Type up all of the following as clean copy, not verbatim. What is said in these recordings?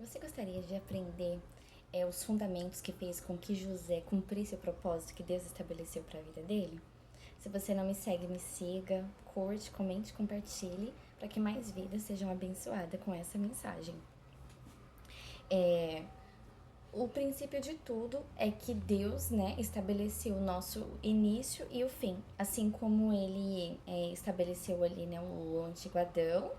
Você gostaria de aprender os fundamentos que fez com que José cumprisse o propósito que Deus estabeleceu para a vida dele? Se você não me segue, me siga, curte, comente, compartilhe, para que mais vidas sejam abençoadas com essa mensagem. O princípio de tudo é que Deus, né, estabeleceu o nosso início e o fim, assim como ele estabeleceu ali, né, o antigo Adão,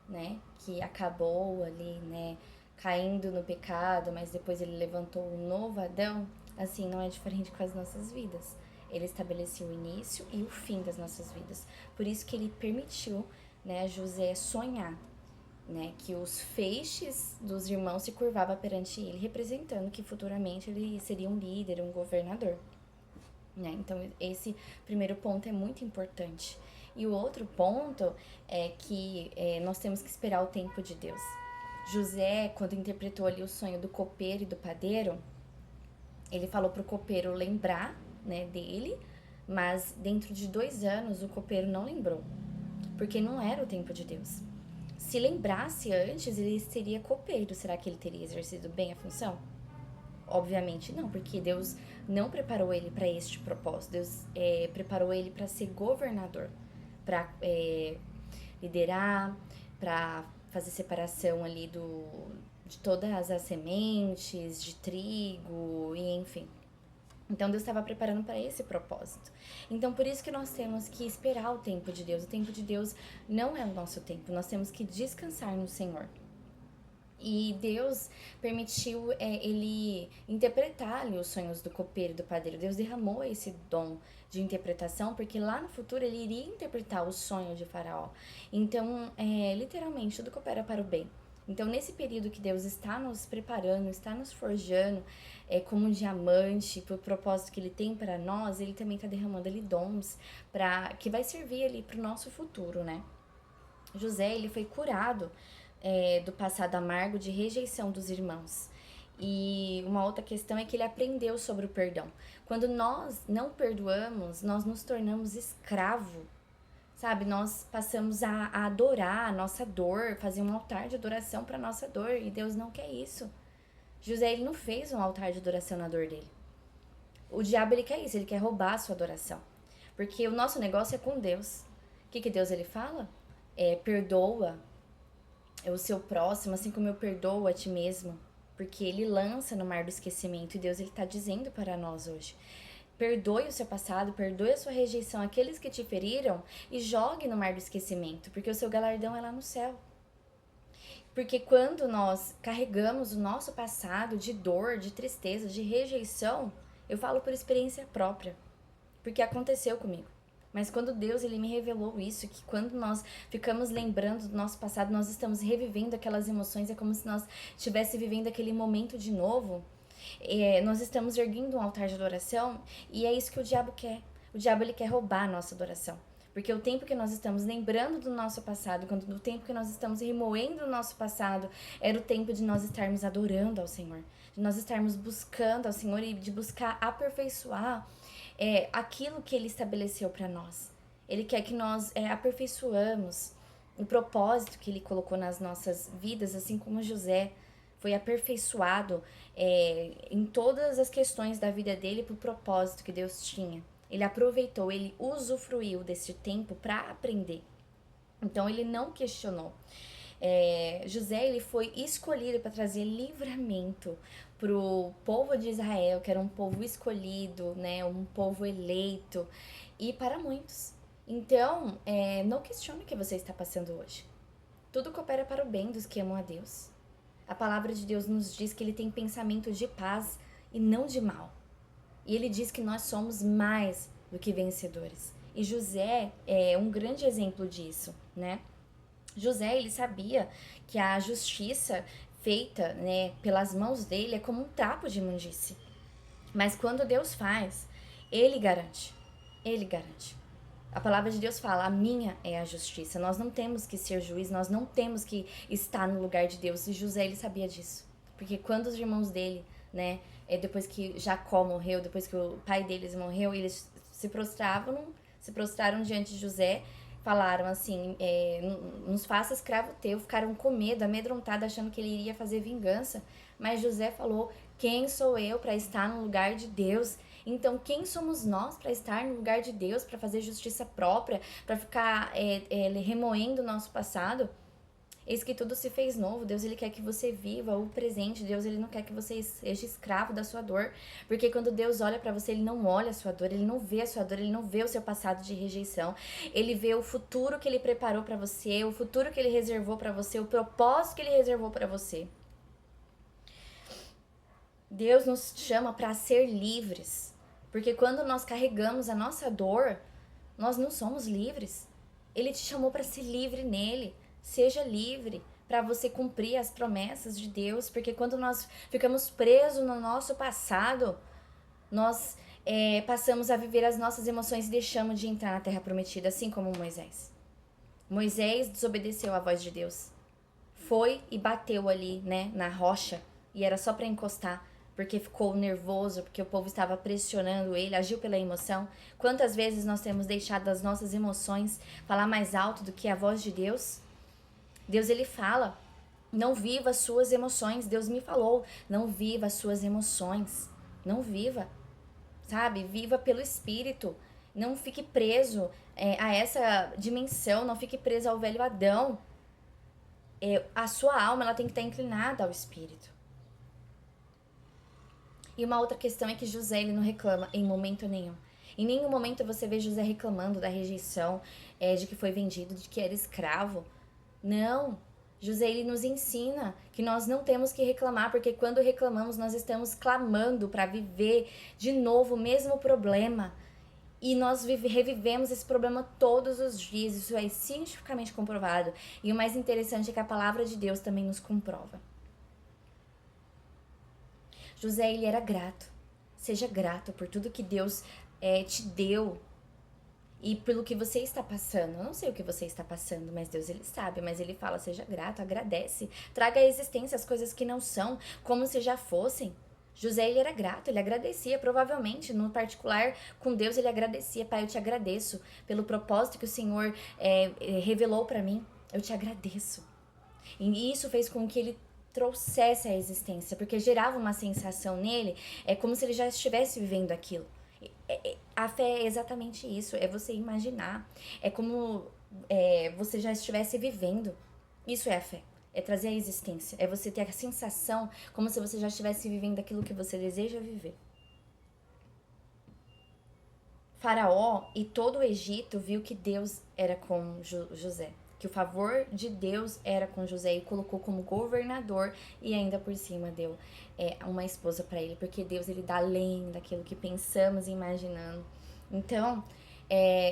né, que acabou ali, né, caindo no pecado, mas depois ele levantou um novo Adão. Assim, não é diferente com as nossas vidas. Ele estabeleceu o início e o fim das nossas vidas. Por isso que ele permitiu, né, a José sonhar, né, que os feixes dos irmãos se curvavam perante ele, representando que futuramente ele seria um líder, um governador. Né? Então, esse primeiro ponto é muito importante. E o outro ponto é que nós temos que esperar o tempo de Deus. José, quando interpretou ali o sonho do copeiro e do padeiro, ele falou para o copeiro lembrar, né, dele, mas dentro de 2 anos o copeiro não lembrou, porque não era o tempo de Deus. Se lembrasse antes, ele seria copeiro. Será que ele teria exercido bem a função? Obviamente não, porque Deus não preparou ele para este propósito. Deus preparou ele para ser governador, para liderar, para fazer separação ali de todas as sementes, de trigo e enfim. Então Deus estava preparando para esse propósito. Então por isso que nós temos que esperar o tempo de Deus. O tempo de Deus não é o nosso tempo. Nós temos que descansar no Senhor. E Deus permitiu ele interpretar ali os sonhos do copeiro e do padeiro. Deus derramou esse dom de interpretação, porque lá no futuro ele iria interpretar o sonho de Faraó. Então, literalmente, tudo coopera para o bem. Então, nesse período que Deus está nos preparando, está nos forjando como um diamante para o propósito que Ele tem para nós, Ele também está derramando ali dons que vai servir ali para o nosso futuro, né? José, ele foi curado do passado amargo de rejeição dos irmãos. E uma outra questão é que ele aprendeu sobre o perdão. Quando nós não perdoamos, nós nos tornamos escravo, sabe? Nós passamos a adorar a nossa dor, fazer um altar de adoração para nossa dor, e Deus não quer isso. José, ele não fez um altar de adoração na dor dele. O diabo, ele quer isso, ele quer roubar a sua adoração. Porque o nosso negócio é com Deus. O que Deus ele fala? Perdoa o seu próximo, assim como eu perdoo a ti mesmo. Porque ele lança no mar do esquecimento. E Deus ele está dizendo para nós hoje: perdoe o seu passado, perdoe a sua rejeição àqueles que te feriram e jogue no mar do esquecimento, porque o seu galardão é lá no céu. Porque quando nós carregamos o nosso passado de dor, de tristeza, de rejeição, eu falo por experiência própria, porque aconteceu comigo. Mas quando Deus ele me revelou isso, que quando nós ficamos lembrando do nosso passado, nós estamos revivendo aquelas emoções, é como se nós estivéssemos vivendo aquele momento de novo. Nós estamos erguendo um altar de adoração e é isso que o diabo quer. O diabo ele quer roubar a nossa adoração. Porque o tempo que nós estamos lembrando do nosso passado, quando o tempo que nós estamos remoendo o nosso passado, era o tempo de nós estarmos adorando ao Senhor, de nós estarmos buscando ao Senhor e de buscar aperfeiçoar aquilo que Ele estabeleceu para nós. Ele quer que nós aperfeiçoamos o propósito que Ele colocou nas nossas vidas, assim como José foi aperfeiçoado em todas as questões da vida dele para o propósito que Deus tinha. Ele aproveitou, ele usufruiu desse tempo para aprender. Então ele não questionou. José ele foi escolhido para trazer livramento para o povo de Israel, que era um povo escolhido, né, um povo eleito, e para muitos. Então, não questione o que você está passando hoje. Tudo coopera para o bem dos que amam a Deus. A palavra de Deus nos diz que ele tem pensamentos de paz e não de mal. E ele diz que nós somos mais do que vencedores. E José é um grande exemplo disso, né? José, ele sabia que a justiça feita, né, pelas mãos dele é como um trapo de imundície. Mas quando Deus faz, ele garante. Ele garante. A palavra de Deus fala: a minha é a justiça. Nós não temos que ser juiz, nós não temos que estar no lugar de Deus. E José, ele sabia disso. Porque quando os irmãos dele, né, depois que Jacó morreu, depois que o pai deles morreu, eles se prostraram diante de José, falaram assim, nos faça escravo teu, ficaram com medo, amedrontados, achando que ele iria fazer vingança. Mas José falou, quem sou eu para estar no lugar de Deus? Então, quem somos nós para estar no lugar de Deus, para fazer justiça própria, para ficar remoendo o nosso passado? Eis que tudo se fez novo. Deus, ele quer que você viva o presente. Deus, ele não quer que você seja escravo da sua dor. Porque quando Deus olha para você, ele não olha a sua dor, ele não vê a sua dor, ele não vê o seu passado de rejeição. Ele vê o futuro que ele preparou para você, o futuro que ele reservou para você, o propósito que ele reservou para você. Deus nos chama para ser livres. Porque quando nós carregamos a nossa dor, nós não somos livres. Ele te chamou para ser livre nele. Seja livre para você cumprir as promessas de Deus, porque quando nós ficamos presos no nosso passado, nós passamos a viver as nossas emoções e deixamos de entrar na terra prometida, assim como Moisés. Moisés desobedeceu à voz de Deus. Foi e bateu ali, né, na rocha, e era só para encostar, porque ficou nervoso, porque o povo estava pressionando ele, agiu pela emoção. Quantas vezes nós temos deixado as nossas emoções falar mais alto do que a voz de Deus? Deus, ele fala, não viva as suas emoções. Deus me falou, não viva as suas emoções. Não viva, sabe? Viva pelo Espírito. Não fique preso a essa dimensão, não fique preso ao velho Adão. A sua alma, ela tem que estar inclinada ao Espírito. E uma outra questão é que José, ele não reclama em momento nenhum. Em nenhum momento você vê José reclamando da rejeição, de que foi vendido, de que era escravo. Não, José, ele nos ensina que nós não temos que reclamar, porque quando reclamamos nós estamos clamando para viver de novo o mesmo problema. E nós revivemos esse problema todos os dias, isso é cientificamente comprovado. E o mais interessante é que a palavra de Deus também nos comprova. José, ele era grato. Seja grato por tudo que Deus te deu. E pelo que você está passando. Eu não sei o que você está passando, mas Deus, ele sabe. Mas ele fala, seja grato, agradece. Traga à existência as coisas que não são, como se já fossem. José, ele era grato, ele agradecia. Provavelmente, no particular, com Deus, ele agradecia. Pai, eu te agradeço pelo propósito que o Senhor revelou para mim. Eu te agradeço. E isso fez com que ele trouxesse à existência, porque gerava uma sensação nele, como se ele já estivesse vivendo aquilo. A fé é exatamente isso, é você imaginar, é como você já estivesse vivendo. Isso é a fé, é trazer a existência, é você ter a sensação como se você já estivesse vivendo aquilo que você deseja viver. Faraó e todo o Egito viu que Deus era com José, que o favor de Deus era com José e colocou como governador e ainda por cima deu uma esposa para ele, porque Deus, ele dá além daquilo que pensamos e imaginando. Então,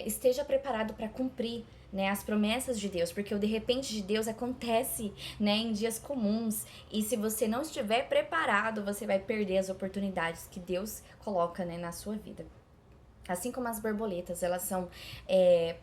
esteja preparado para cumprir, né, as promessas de Deus, porque o de repente de Deus acontece, né, em dias comuns, e se você não estiver preparado, você vai perder as oportunidades que Deus coloca, né, na sua vida. Assim como as borboletas, elas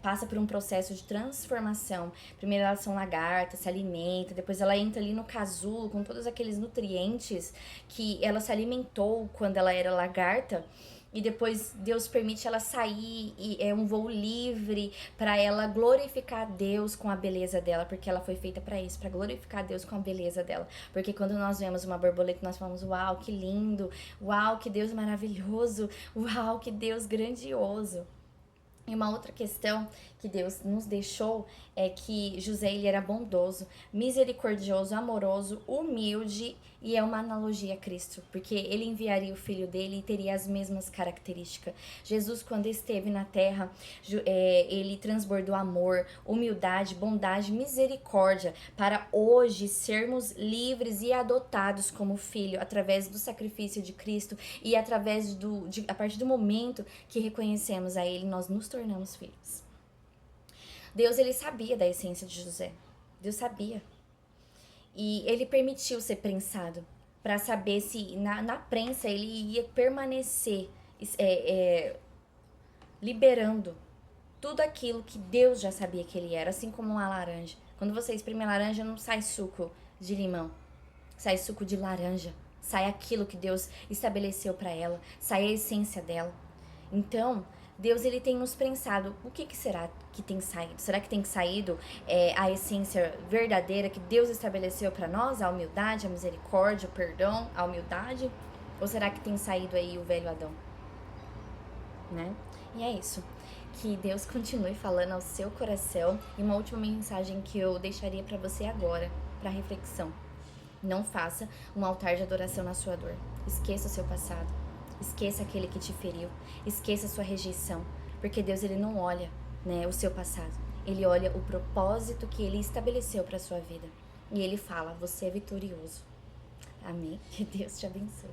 passam por um processo de transformação. Primeiro elas são lagartas, se alimentam, depois ela entra ali no casulo com todos aqueles nutrientes que ela se alimentou quando ela era lagarta. E depois Deus permite ela sair e é um voo livre para ela glorificar Deus com a beleza dela, porque ela foi feita para isso, para glorificar Deus com a beleza dela. Porque quando nós vemos uma borboleta, nós falamos, uau, que lindo, uau, que Deus maravilhoso, uau, que Deus grandioso. E uma outra questão que Deus nos deixou é que José, ele era bondoso, misericordioso, amoroso, humilde, e é uma analogia a Cristo, porque ele enviaria o filho dele e teria as mesmas características. Jesus, quando esteve na terra, ele transbordou amor, humildade, bondade, misericórdia, para hoje sermos livres e adotados como filho, através do sacrifício de Cristo e através a partir do momento que reconhecemos a ele, nós nos tornamos filhos. Deus, ele sabia da essência de José. Deus sabia. E ele permitiu ser prensado para saber se na prensa ele ia permanecer liberando tudo aquilo que Deus já sabia que ele era, assim como uma laranja. Quando você espreme a laranja, não sai suco de limão, sai suco de laranja, sai aquilo que Deus estabeleceu para ela, sai a essência dela. Então, Deus, ele tem nos prensado. O que será que tem saído? Será que tem saído a essência verdadeira que Deus estabeleceu para nós? A humildade, a misericórdia, o perdão, a humildade? Ou será que tem saído aí o velho Adão? Né? E é isso. Que Deus continue falando ao seu coração. E uma última mensagem que eu deixaria para você agora, para reflexão. Não faça um altar de adoração na sua dor. Esqueça o seu passado. Esqueça aquele que te feriu. Esqueça a sua rejeição. Porque Deus, ele não olha, né, o seu passado. Ele olha o propósito que ele estabeleceu para sua vida. E ele fala: você é vitorioso. Amém. Que Deus te abençoe.